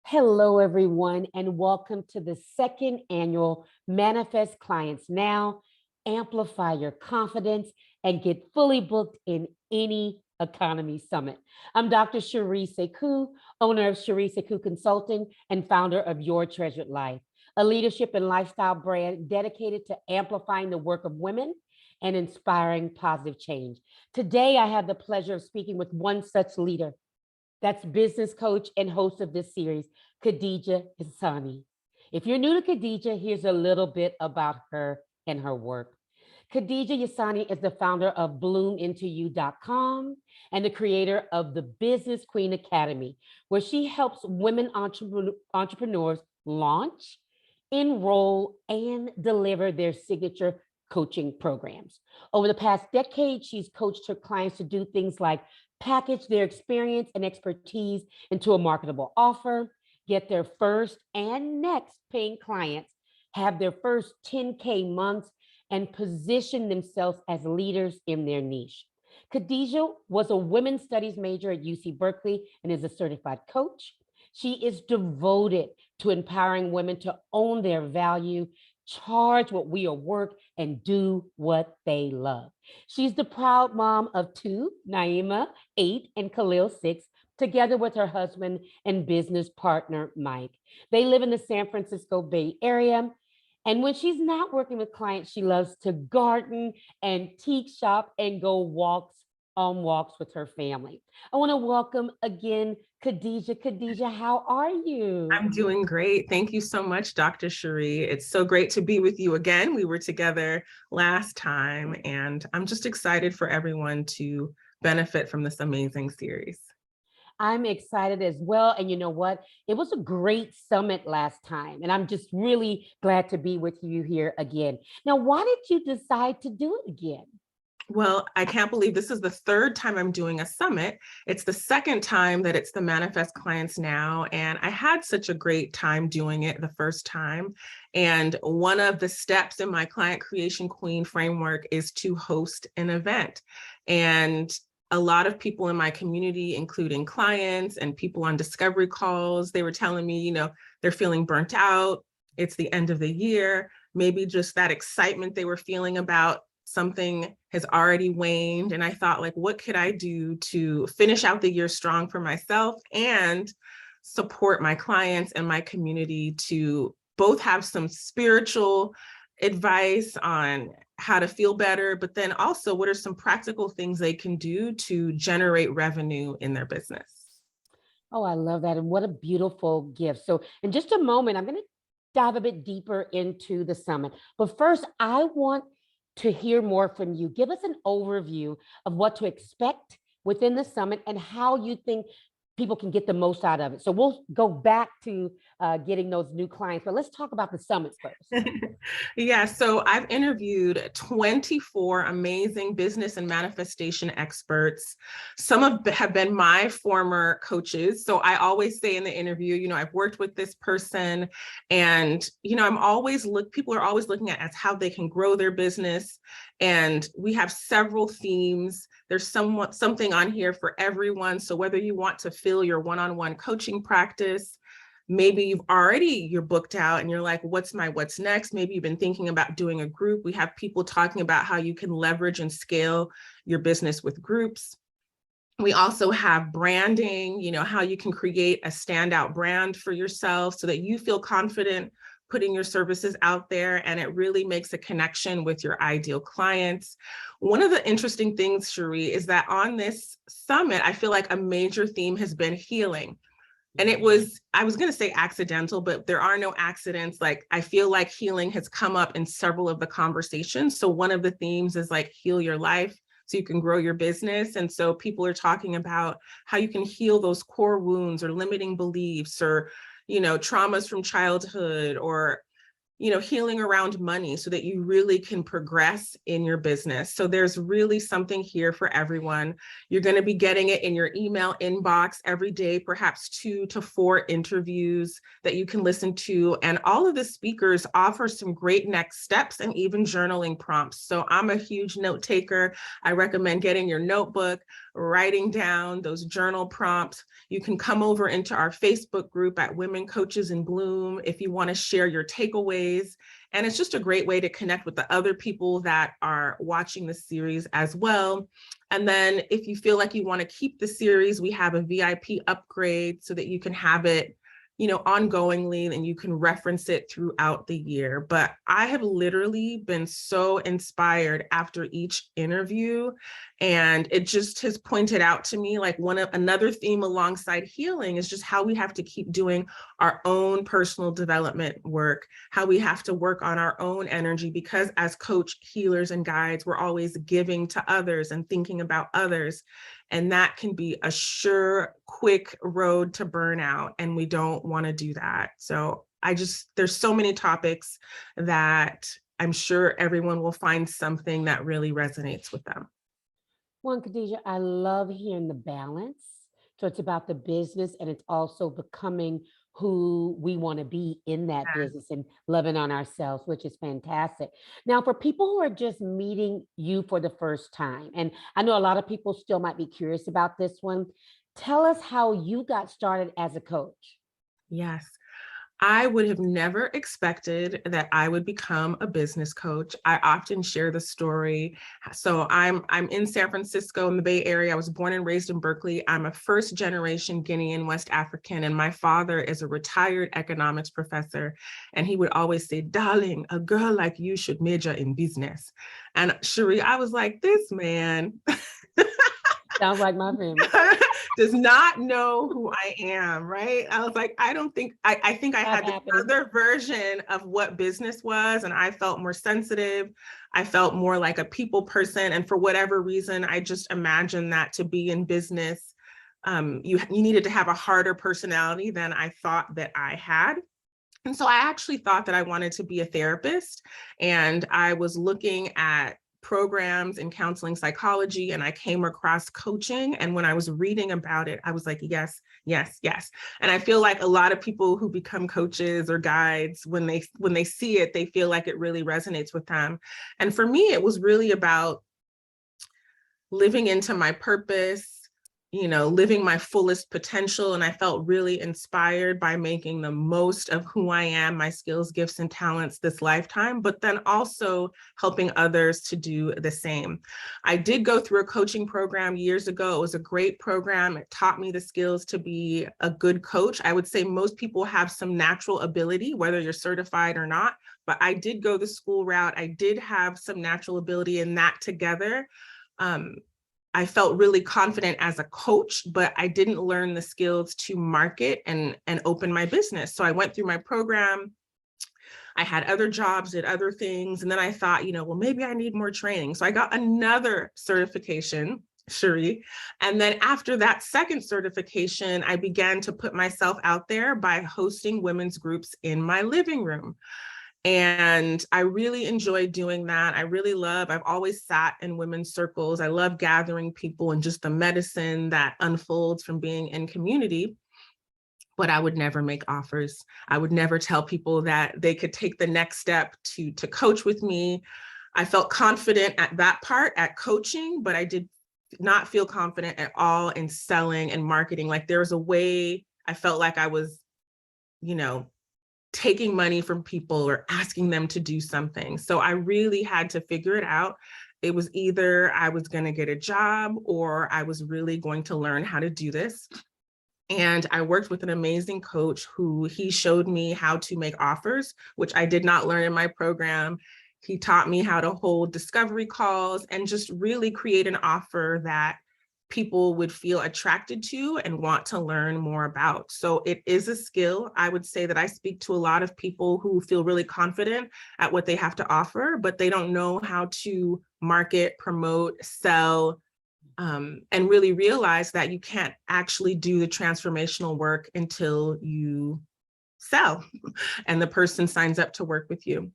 Hello, everyone, and welcome to the second annual Manifest Clients Now, Amplify Your Confidence, and Get Fully Booked in Any Economy Summit. I'm Dr. Sheree Sekou, owner of Sheree Sekou Consulting and founder of Your Treasured Life, a leadership and lifestyle brand dedicated to amplifying the work of women and inspiring positive change. Today, I have the pleasure of speaking with one such leader. That's business coach and host of this series, Khadija Hassani. If you're new to Khadija, here's a little bit about her and her work. Khadija Yassani is the founder of bloomintoyou.com and the creator of the Business Queen Academy, where she helps women entrepreneurs launch, enroll, and deliver their signature coaching programs. Over the past decade, she's coached her clients to do things like package their experience and expertise into a marketable offer, get their first and next paying clients, have their first 10K months, and position themselves as leaders in their niche. Khadija was a women's studies major at UC Berkeley and is a certified coach. She is devoted to empowering women to own their value, charge what we are worth, and do what they love. She's the proud mom of two, Naima, 8, and Khalil, 6, together with her husband and business partner, Mike. They live in the San Francisco Bay Area. And when she's not working with clients, she loves to garden, antique shop, and go on walks with her family. I want to welcome again Khadija. Khadija, how are you? I'm doing great. Thank you so much, Dr. Sheree. It's so great to be with you again. We were together last time, and I'm just excited for everyone to benefit from this amazing series. I'm excited as well. And you know what? It was a great summit last time. And I'm just really glad to be with you here again. Now, why did you decide to do it again? Well, I can't believe this is the third time I'm doing a summit. It's the second time that it's the Manifest Clients Now, and I had such a great time doing it the first time. And one of the steps in my Client Creation Queen framework is to host an event. And a lot of people in my community, including clients and people on discovery calls, they were telling me, they're feeling burnt out. It's the end of the year. Maybe just that excitement they were feeling about something has already waned. And I thought, what could I do to finish out the year strong for myself and support my clients and my community to both have some spiritual advice on how to feel better, but then also what are some practical things they can do to generate revenue in their business? Oh, I love that. And what a beautiful gift. So, in just a moment, I'm going to dive a bit deeper into the summit. But first, I want to hear more from you. Give us an overview of what to expect within the summit and how you think people can get the most out of it. So we'll go back to getting those new clients, but let's talk about the summits first. Yeah, so I've interviewed 24 amazing business and manifestation experts. Some have been my former coaches. So I always say in the interview, I've worked with this person, and people are always looking at how they can grow their business. And we have several themes. There's something on here for everyone. So whether you want to fill your one-on-one coaching practice, maybe you're booked out and you're like, what's next? Maybe you've been thinking about doing a group. We have people talking about how you can leverage and scale your business with groups. We also have branding, how you can create a standout brand for yourself so that you feel confident putting your services out there and it really makes a connection with your ideal clients. One of the interesting things, Sheree, is that on this summit, I feel like a major theme has been healing. And I was going to say accidental, but there are no accidents. I feel like healing has come up in several of the conversations. So one of the themes is heal your life so you can grow your business. And so people are talking about how you can heal those core wounds or limiting beliefs or, traumas from childhood or, healing around money so that you really can progress in your business. So there's really something here for everyone. You're going to be getting it in your email inbox every day, perhaps 2 to 4 interviews that you can listen to. And all of the speakers offer some great next steps and even journaling prompts. So I'm a huge note taker. I recommend getting your notebook, writing down those journal prompts. You can come over into our Facebook group at Women Coaches in Bloom if you want to share your takeaways. And it's just a great way to connect with the other people that are watching the series as well. And then if you feel like you want to keep the series, we have a VIP upgrade so that you can have it, ongoingly, and you can reference it throughout the year. But I have literally been so inspired after each interview, and it just has pointed out to me like another theme alongside healing is just how we have to keep doing our own personal development work, how we have to work on our own energy, because as coach, healers, and guides, we're always giving to others and thinking about others. And that can be a sure, quick road to burnout. And we don't want to do that. So there's so many topics that I'm sure everyone will find something that really resonates with them. One, Khadijah, I love hearing the balance. So it's about the business and it's also becoming who we want to be in that business and loving on ourselves, which is fantastic. Now, for people who are just meeting you for the first time, and I know a lot of people still might be curious about this one, tell us how you got started as a coach. Yes. I would have never expected that I would become a business coach. I often share the story. So I'm in San Francisco in the Bay Area. I was born and raised in Berkeley. I'm a first generation Guinean West African, and my father is a retired economics professor. And he would always say, "Darling, a girl like you should major in business." And Sheree, I was like, this man Sounds like my family. does not know who I am, right? I was like, I think I had this other version of what business was, and I felt more sensitive. I felt more like a people person. And for whatever reason, I just imagined that to be in business, you needed to have a harder personality than I thought that I had. And so I actually thought that I wanted to be a therapist, and I was looking at programs in counseling psychology, and I came across coaching. And when I was reading about it, I was like, yes, yes, yes. And I feel like a lot of people who become coaches or guides, when they see it, they feel like it really resonates with them. And for me, it was really about living into my purpose, living my fullest potential. And I felt really inspired by making the most of who I am, my skills, gifts, and talents this lifetime, but then also helping others to do the same. I did go through a coaching program years ago. It was a great program. It taught me the skills to be a good coach. I would say most people have some natural ability, whether you're certified or not, but I did go the school route. I did have some natural ability, and that together, I felt really confident as a coach, but I didn't learn the skills to market and open my business. So I went through my program. I had other jobs, did other things. And then I thought, well, maybe I need more training. So I got another certification, Sheree. And then after that second certification, I began to put myself out there by hosting women's groups in my living room. And I really enjoy doing that. I've always sat in women's circles. I love gathering people and just the medicine that unfolds from being in community. But I would never make offers. I would never tell people that they could take the next step to coach with me. I felt confident at that part at coaching, but I did not feel confident at all in selling and marketing. Like there was a way I felt like I was, taking money from people or asking them to do something. So I really had to figure it out. It was either I was going to get a job or I was really going to learn how to do this. And I worked with an amazing coach who he showed me how to make offers, which I did not learn in my program. He taught me how to hold discovery calls and just really create an offer that people would feel attracted to and want to learn more about. So it is a skill. I would say that I speak to a lot of people who feel really confident at what they have to offer, but they don't know how to market, promote, sell, and really realize that you can't actually do the transformational work until you sell and the person signs up to work with you.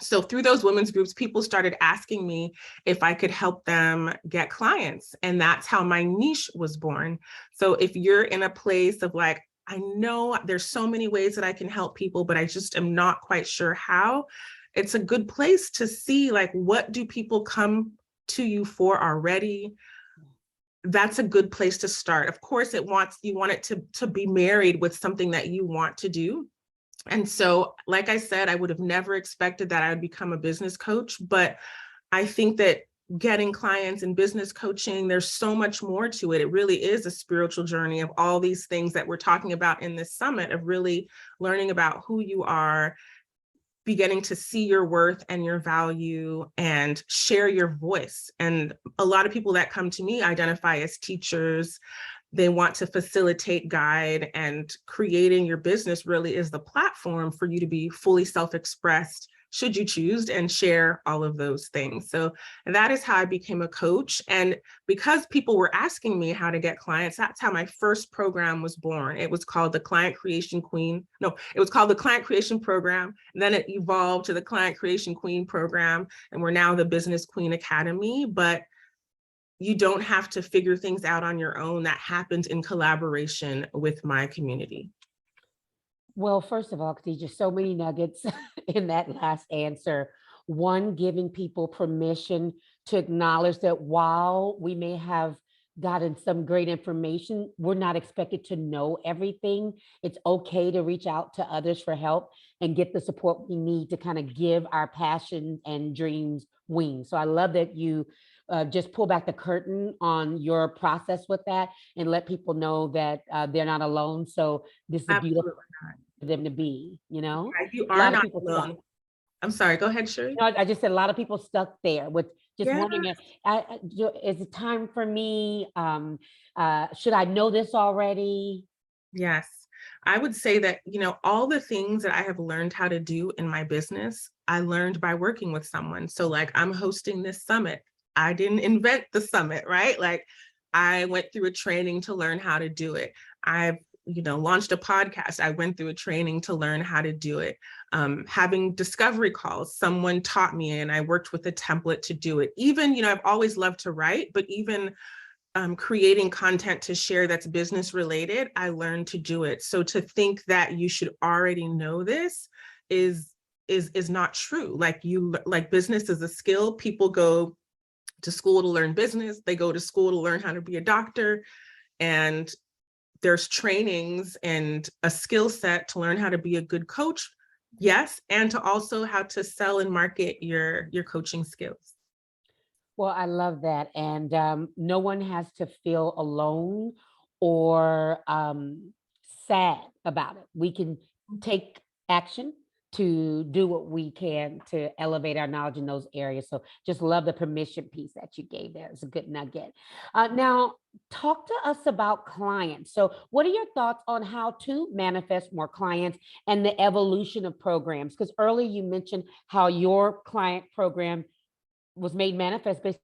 So through those women's groups, people started asking me if I could help them get clients. And that's how my niche was born. So if you're in a place of like, I know there's so many ways that I can help people, but I just am not quite sure how, it's a good place to see like, what do people come to you for already? that's a good place to start. Of course, you want it to be married with something that you want to do. And so, like I said, I would have never expected that I would become a business coach, but I think that getting clients and business coaching, there's so much more to it. It really is a spiritual journey of all these things that we're talking about in this summit, of really learning about who you are, beginning to see your worth and your value and share your voice. And a lot of people that come to me identify as teachers. They want to facilitate, guide, and creating your business really is the platform for you to be fully self-expressed, should you choose, and share all of those things. So that is how I became a coach. And because people were asking me how to get clients, that's how my first program was born. It was called the Client Creation Queen. No, it was called the Client Creation Program. Then it evolved to the Client Creation Queen program. And we're now the Business Queen Academy. But you don't have to figure things out on your own. That happens in collaboration with my community. Well, first of all, Khadija, so many nuggets in that last answer. One, giving people permission to acknowledge that while we may have gotten some great information, we're not expected to know everything. It's okay to reach out to others for help and get the support we need to kind of give our passions and dreams wings. So I love that you just pull back the curtain on your process with that and let people know that they're not alone. So this is a beautiful Absolutely not. for them to be, you know? You A are lot of not people stuck. alone. I'm sorry, go ahead, Sheree. No, I just said a lot of people stuck there with just Yeah. wondering, is it time for me? Should I know this already? Yes. I would say that, all the things that I have learned how to do in my business, I learned by working with someone. So like I'm hosting this summit. I didn't invent the summit, right? Like I went through a training to learn how to do it. I've, launched a podcast. I went through a training to learn how to do it. Having discovery calls, someone taught me and I worked with a template to do it. Even, I've always loved to write, but even creating content to share that's business related, I learned to do it. So to think that you should already know this is not true. Like business is a skill. People go to school to learn business. They go to school to learn how to be a doctor. And there's trainings and a skill set to learn how to be a good coach. Yes. And to also how to sell and market your coaching skills. Well, I love that. And no one has to feel alone or sad about it. We can take action to do what we can to elevate our knowledge in those areas. So just love the permission piece that you gave there. It's a good nugget. Now, talk to us about clients. So what are your thoughts on how to manifest more clients and the evolution of programs? Because earlier you mentioned how your client program was made manifest based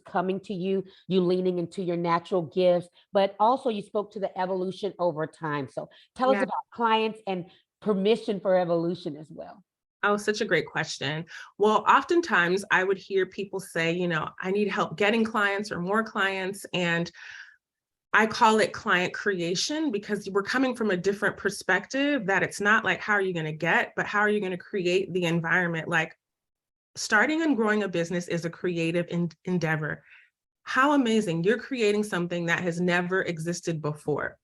coming to you, you leaning into your natural gifts, but also you spoke to the evolution over time. So tell us Yeah. about clients and permission for evolution as well. Oh, such a great question. Well, oftentimes I would hear people say, I need help getting clients or more clients. And I call it client creation because we're coming from a different perspective, that it's not like, how are you going to get, but how are you going to create the environment? Like starting and growing a business is a creative endeavor. How amazing. You're creating something that has never existed before.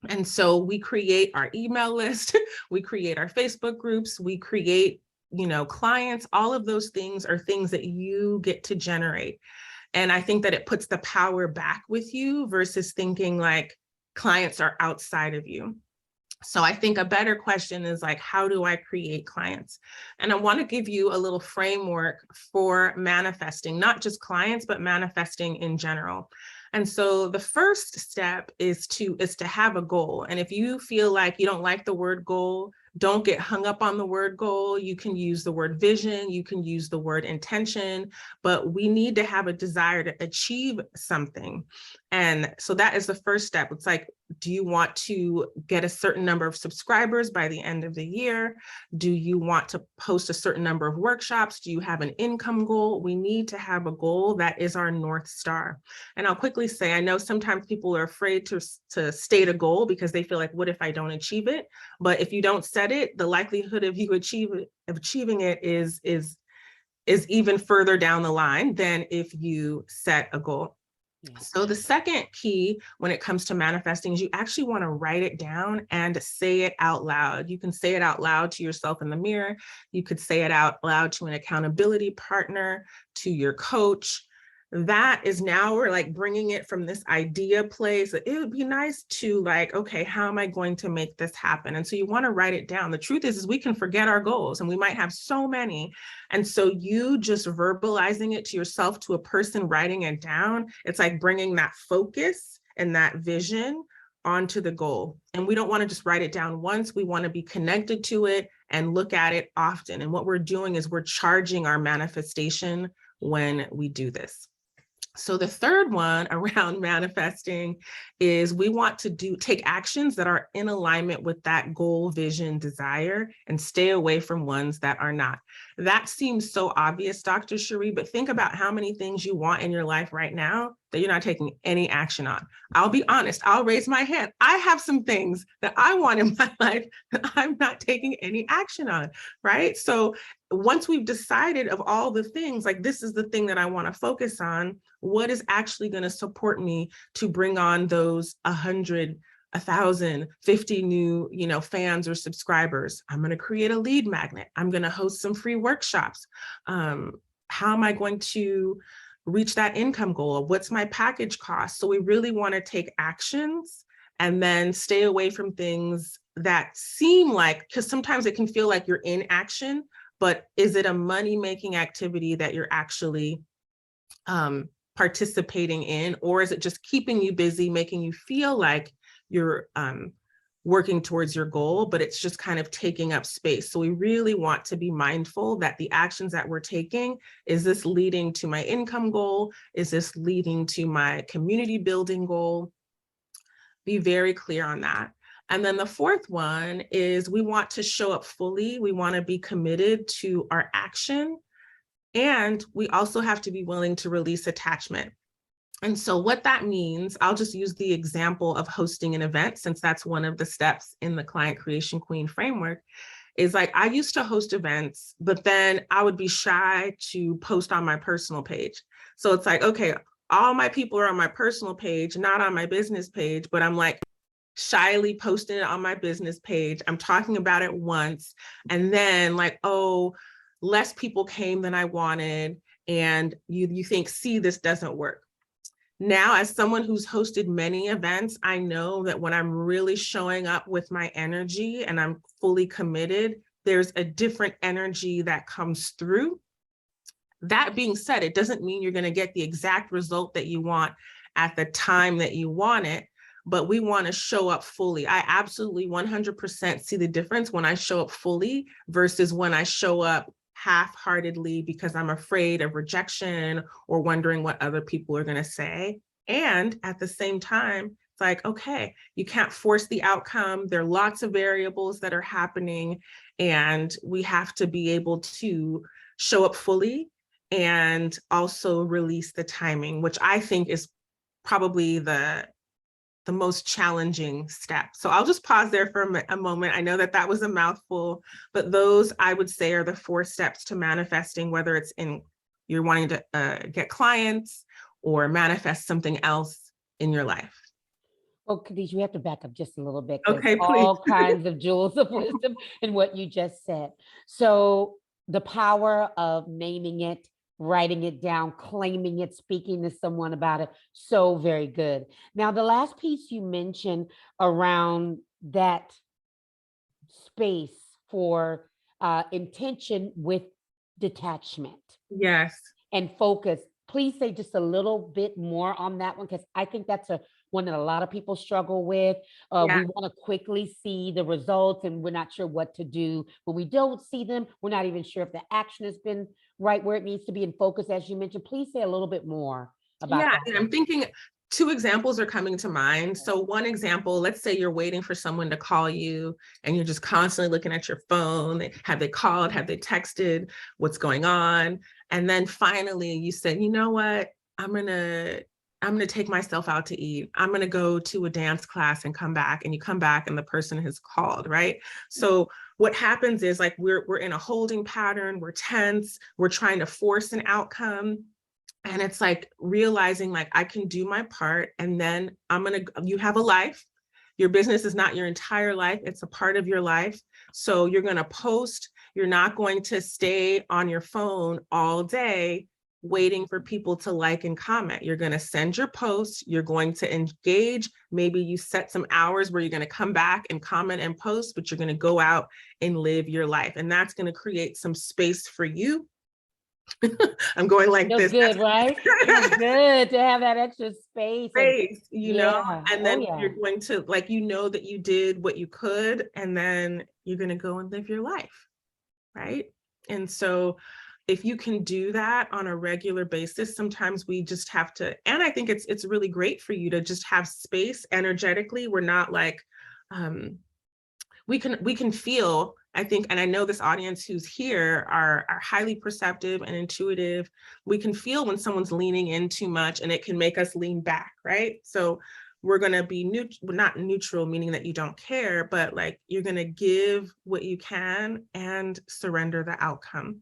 And so we create our email list, we create our Facebook groups, we create, clients. All of those things are things that you get to generate. And I think that it puts the power back with you versus thinking like clients are outside of you. So I think a better question is like, how do I create clients? And I want to give you a little framework for manifesting, not just clients, but manifesting in general. And so the first step is to have a goal. And if you feel like you don't like the word goal, don't get hung up on the word goal. You can use the word vision, you can use the word intention, but we need to have a desire to achieve something. And so that is the first step. It's like, do you want to get a certain number of subscribers by the end of the year? Do you want to post a certain number of workshops? Do you have an income goal? We need to have a goal that is our North Star. And I'll quickly say, I know sometimes people are afraid to state a goal because they feel like, what if I don't achieve it? But if you don't set it, the likelihood of you achieving it is even further down the line than if you set a goal. Yeah. So the second key when it comes to manifesting is you actually want to write it down and say it out loud. You can say it out loud to yourself in the mirror. You could say it out loud to an accountability partner, to your coach. That is, now we're like bringing it from this idea place. It would be nice to like, okay, how am I going to make this happen? And so you want to write it down. The truth is we can forget our goals and we might have so many. And so you just verbalizing it to yourself, to a person, writing it down, it's like bringing that focus and that vision onto the goal. And we don't want to just write it down once. We want to be connected to it and look at it often. And what we're doing is we're charging our manifestation when we do this. So the third one around manifesting is we want to take actions that are in alignment with that goal, vision, desire, and stay away from ones that are not. That seems so obvious, Dr. Sheree, but think about how many things you want in your life right now that you're not taking any action on. I'll be honest, I'll raise my hand. I have some things that I want in my life that I'm not taking any action on, right? So once we've decided of all the things, like this is the thing that I want to focus on, what is actually going to support me to bring on those 100, 1,000, 50 new, fans or subscribers? I'm going to create a lead magnet. I'm going to host some free workshops. How am I going to reach that income goal? What's my package cost? So we really want to take actions and then stay away from things that seem like, because sometimes it can feel like you're in action, but is it a money-making activity that you're actually participating in, or is it just keeping you busy, making you feel like you're working towards your goal, but it's just kind of taking up space? So we really want to be mindful that the actions that we're taking, is this leading to my income goal? Is this leading to my community building goal? Be very clear on that. And then the fourth one is we want to show up fully. We want to be committed to our action. And we also have to be willing to release attachment. And so what that means, I'll just use the example of hosting an event, since that's one of the steps in the Client Creation Queen framework, is like I used to host events, but then I would be shy to post on my personal page. So it's like, okay, all my people are on my personal page, not on my business page, but I'm like shyly posting it on my business page. I'm talking about it once, and then like, oh, less people came than I wanted. And you think, see, this doesn't work. Now, as someone who's hosted many events, I know that when I'm really showing up with my energy and I'm fully committed, there's a different energy that comes through. That being said, it doesn't mean you're going to get the exact result that you want at the time that you want it, but we want to show up fully. I absolutely 100% see the difference when I show up fully versus when I show up half-heartedly because I'm afraid of rejection or wondering what other people are going to say. And at the same time, it's like, okay, you can't force the outcome. There are lots of variables that are happening, and we have to be able to show up fully and also release the timing, which I think is probably the most challenging step. So I'll just pause there for a moment. I know that that was a mouthful, but those I would say are the 4 steps to manifesting, whether it's in you're wanting to get clients or manifest something else in your life. Well, Khadijah, you have to back up just a little bit. There's Okay, please. all kinds of jewels of wisdom in what you just said. So the power of naming it, writing it down, claiming it, speaking to someone about it, so very good. Now, the last piece you mentioned around that space for intention with detachment Yes. and focus. Please say just a little bit more on that one, because I think that's a one that a lot of people struggle with. Yeah. We want to quickly see the results, and we're not sure what to do. When we don't see them, we're not even sure if the action has been right where it needs to be in focus, as you mentioned. Please say a little bit more about Yeah, that. and I'm thinking 2 examples are coming to mind. So one example, let's say you're waiting for someone to call you and you're just constantly looking at your phone. Have they called? Have they texted? What's going on? And then finally you said, you know what? I'm gonna take myself out to eat. I'm gonna go to a dance class and come back. And you come back and the person has called, right? So what happens is like we're in a holding pattern, we're tense, we're trying to force an outcome. And it's like realizing like I can do my part, and then you have a life. Your business is not your entire life. It's a part of your life. So you're going to post. You're not going to stay on your phone all day waiting for people to like and comment. You're going to send your posts. You're going to engage. Maybe you set some hours where you're going to come back and comment and post, but you're going to go out and live your life. And that's going to create some space for you. I'm going like Feels this. good, right? Feels good to have that extra space. And Space, yeah, and oh then yeah. you're going to like, that you did what you could, and then you're going to go and live your life. Right. And so if you can do that on a regular basis, sometimes we just have to, and I think it's really great for you to just have space energetically. We're not like, we can feel, I think, and I know this audience who's here are highly perceptive and intuitive. We can feel when someone's leaning in too much, and it can make us lean back, right? So we're going to be not neutral, meaning that you don't care, but like you're going to give what you can and surrender the outcome.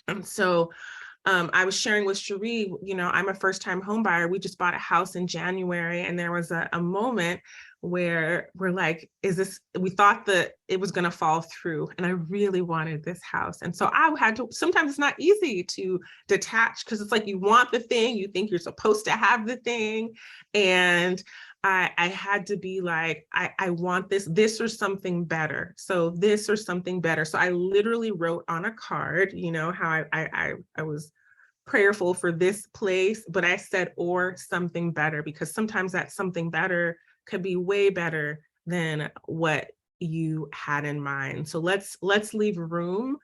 And so I was sharing with Sheree, I'm a first-time home buyer. We just bought a house in January, and there was a moment where we're like, we thought that it was going to fall through, and I really wanted this house. And so I had to, sometimes it's not easy to detach, because it's like you want the thing, you think you're supposed to have the thing. And I had to be like, I want this or something better. So this or something better. So I literally wrote on a card, how I was prayerful for this place, but I said, or something better, because sometimes that something better could be way better than what you had in mind. So let's leave room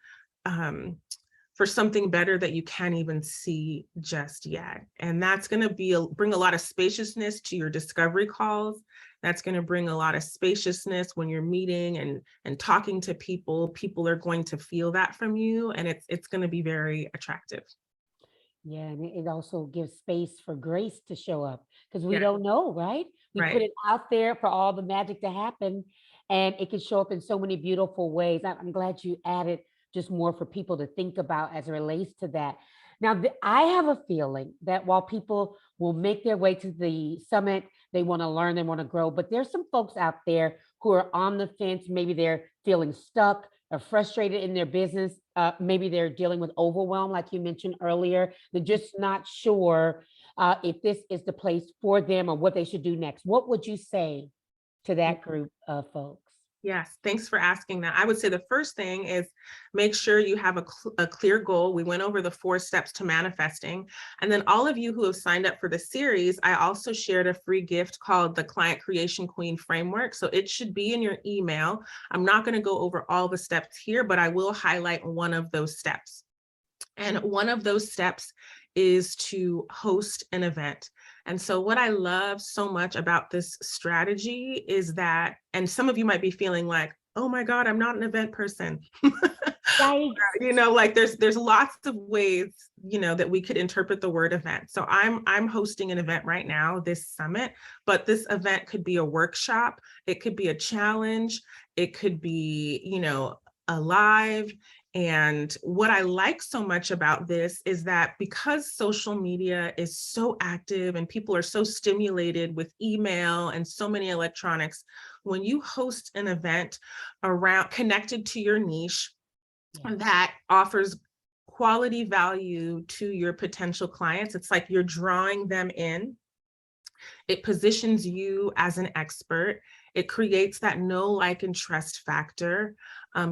for something better that you can't even see just yet. And that's going to bring a lot of spaciousness to your discovery calls. That's going to bring a lot of spaciousness when you're meeting and talking to people. People are going to feel that from you, and it's going to be very attractive. Yeah, and it also gives space for grace to show up, because we Yeah, don't know, right? We put right. it out there for all the magic to happen, and it can show up in so many beautiful ways. I'm glad you added just more for people to think about as it relates to that. Now, I have a feeling that while people will make their way to the summit, they want to learn, they want to grow, but there's some folks out there who are on the fence. Maybe they're feeling stuck or frustrated in their business. Maybe they're dealing with overwhelm, like you mentioned earlier. They're just not sure if this is the place for them or what they should do next. What would you say to that group of folks? Yes, thanks for asking that. I would say the first thing is make sure you have a clear goal. We went over the 4 steps to manifesting. And then all of you who have signed up for the series, I also shared a free gift called the Client Creation Queen Framework. So it should be in your email. I'm not going to go over all the steps here, but I will highlight one of those steps. And one of those steps is to host an event. And so what I love so much about this strategy is that, and some of you might be feeling like, oh my God, I'm not an event person. Right. Like there's lots of ways, that we could interpret the word event. So I'm hosting an event right now, this summit, but this event could be a workshop. It could be a challenge. It could be, a live. And what I like so much about this is that because social media is so active and people are so stimulated with email and so many electronics, when you host an event around connected to your niche, that offers quality value to your potential clients, it's like you're drawing them in. It positions you as an expert. It creates that know, like, and trust factor.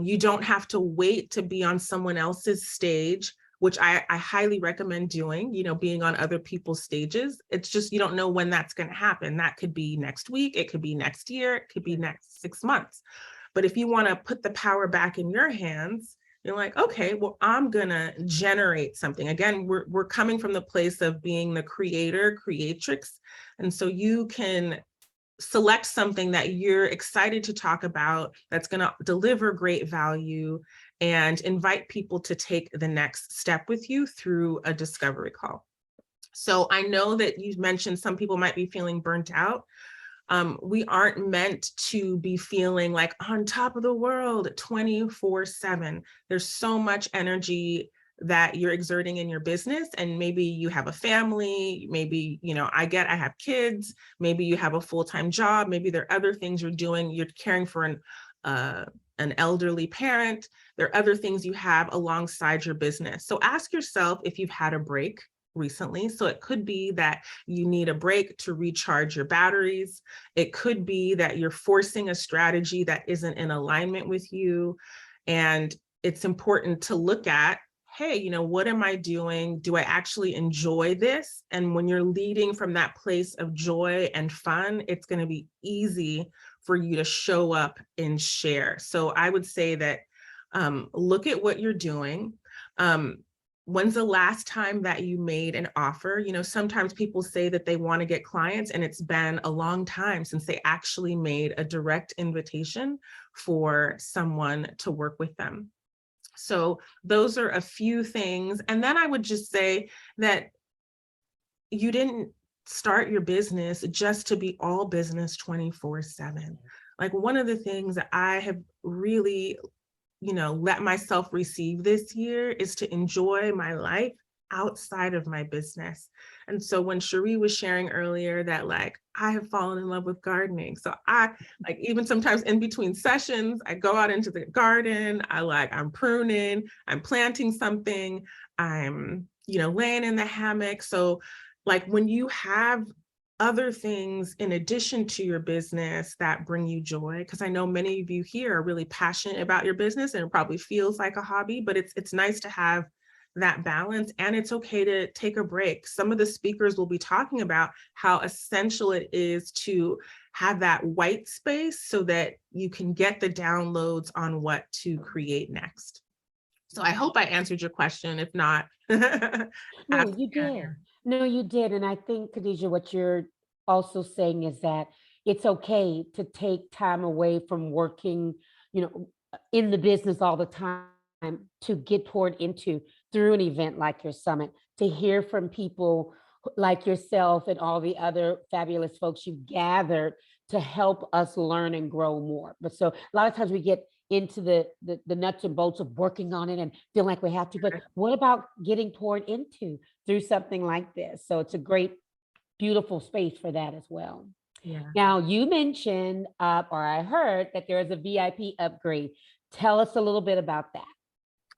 You don't have to wait to be on someone else's stage, which I highly recommend doing, being on other people's stages. It's just, you don't know when that's going to happen. That could be next week. It could be next year. It could be next 6 months. But if you want to put the power back in your hands, you're like, okay, well, I'm gonna generate something. Again, we're coming from the place of being the creator, creatrix. And so you can select something that you're excited to talk about, that's gonna deliver great value, and invite people to take the next step with you through a discovery call. So I know that you mentioned some people might be feeling burnt out. We aren't meant to be feeling like on top of the world 24/7. There's so much energy that you're exerting in your business. And maybe you have a family, maybe, I have kids, maybe you have a full-time job, maybe there are other things you're doing, you're caring for an elderly parent, there are other things you have alongside your business. So ask yourself if you've had a break recently. So it could be that you need a break to recharge your batteries. It could be that you're forcing a strategy that isn't in alignment with you. And it's important to look at, hey, what am I doing? Do I actually enjoy this? And when you're leading from that place of joy and fun, it's going to be easy for you to show up and share. So I would say that look at what you're doing. When's the last time that you made an offer? Sometimes people say that they want to get clients, and it's been a long time since they actually made a direct invitation for someone to work with them. So those are a few things. And then I would just say that you didn't start your business just to be all business 24/7. Like, one of the things that I have really let myself receive this year is to enjoy my life outside of my business. And so when Sheree was sharing earlier that, like, I have fallen in love with gardening. So I, like, even sometimes in between sessions, I go out into the garden, I'm pruning, I'm planting something, I'm, laying in the hammock. So, like, when you have other things in addition to your business that bring you joy, because I know many of you here are really passionate about your business and it probably feels like a hobby, but it's nice to have that balance, and it's okay to take a break. Some of the speakers will be talking about how essential it is to have that white space so that you can get the downloads on what to create next. So I hope I answered your question. If not, No, ask you again. did. No, you did. And I think, Khadijah, what you're also saying is that it's okay to take time away from working, in the business all the time, to get poured into through an event like your summit, to hear from people like yourself and all the other fabulous folks you've gathered to help us learn and grow more. But so a lot of times we get into the nuts and bolts of working on it and feel like we have to. But what about getting poured into through something like this? So it's a great, beautiful space for that as well. Yeah. Now, you mentioned, or I heard that there is a VIP upgrade. Tell us a little bit about that.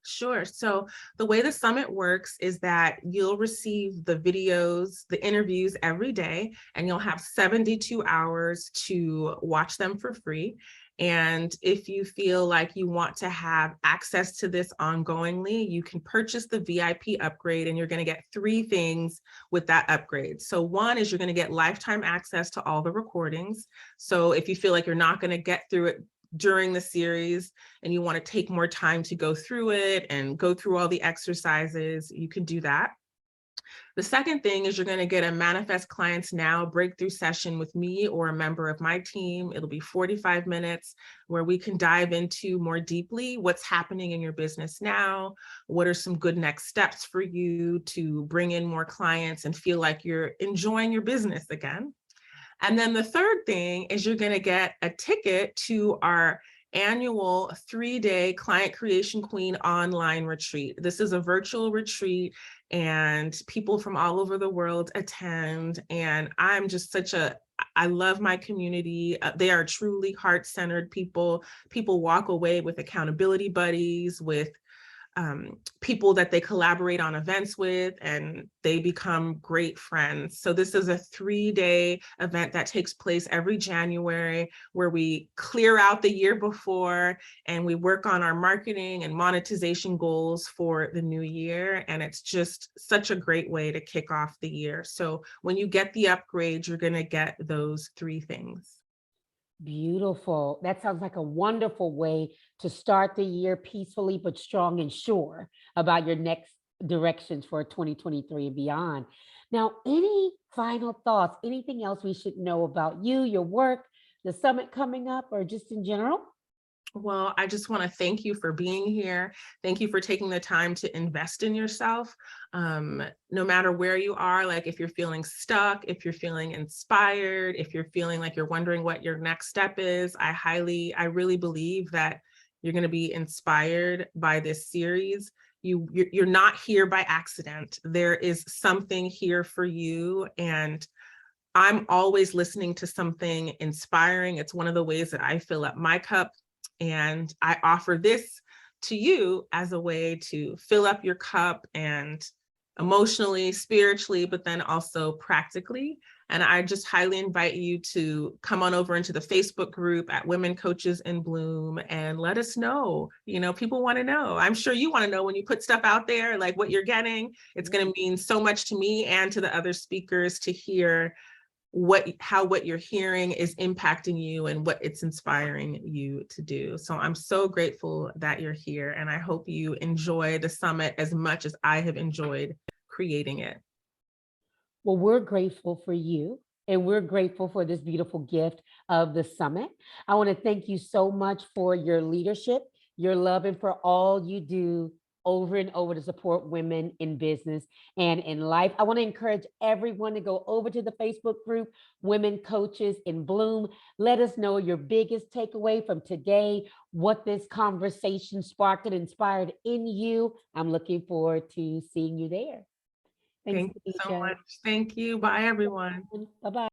Sure. So the way the summit works is that you'll receive the videos, the interviews every day, and you'll have 72 hours to watch them for free. And if you feel like you want to have access to this ongoingly, you can purchase the VIP upgrade, and you're going to get 3 things with that upgrade. So one is you're going to get lifetime access to all the recordings. So if you feel like you're not going to get through it during the series and you want to take more time to go through it and go through all the exercises, you can do that. The second thing is you're going to get a Manifest Clients Now breakthrough session with me or a member of my team. It'll be 45 minutes where we can dive into more deeply what's happening in your business now. What are some good next steps for you to bring in more clients and feel like you're enjoying your business again? And then the third thing is you're going to get a ticket to our annual 3-day Client Creation Queen online retreat. This is a virtual retreat, and people from all over the world attend. And I'm just I love my community. They are truly heart-centered people. People walk away with accountability buddies, with people that they collaborate on events with, and they become great friends. So this is a 3-day event that takes place every January, where we clear out the year before and we work on our marketing and monetization goals for the new year. And it's just such a great way to kick off the year. So when you get the upgrade, you're going to get those 3 things. Beautiful. That sounds like a wonderful way to start the year peacefully, but strong and sure about your next directions for 2023 and beyond. Now, any final thoughts? Anything else we should know about you, your work, the summit coming up, or just in general? Well, I just want to thank you for being here. Thank you for taking the time to invest in yourself. No matter where you are, like if you're feeling stuck, if you're feeling inspired, if you're feeling like you're wondering what your next step is, I really believe that you're going to be inspired by this series. You're not here by accident. There is something here for you, and I'm always listening to something inspiring. It's one of the ways that I fill up my cup, and I offer this to you as a way to fill up your cup, and emotionally, spiritually, but then also practically. And I just highly invite you to come on over into the Facebook group at Women Coaches in Bloom and let us know. People want to know. I'm sure you want to know when you put stuff out there, like what you're getting. It's going to mean so much to me and to the other speakers to hear how what you're hearing is impacting you and what it's inspiring you to do. So I'm so grateful that you're here, and I hope you enjoy the summit as much as I have enjoyed creating it. Well, we're grateful for you, and we're grateful for this beautiful gift of the summit. I want to thank you so much for your leadership, your love, and for all you do over and over to support women in business and in life. I want to encourage everyone to go over to the Facebook group, Women Coaches in Bloom. Let us know your biggest takeaway from today, what this conversation sparked and inspired in you. I'm looking forward to seeing you there. Thanks, Thank you so Denisha. much. Thank you. Bye, everyone. Bye bye.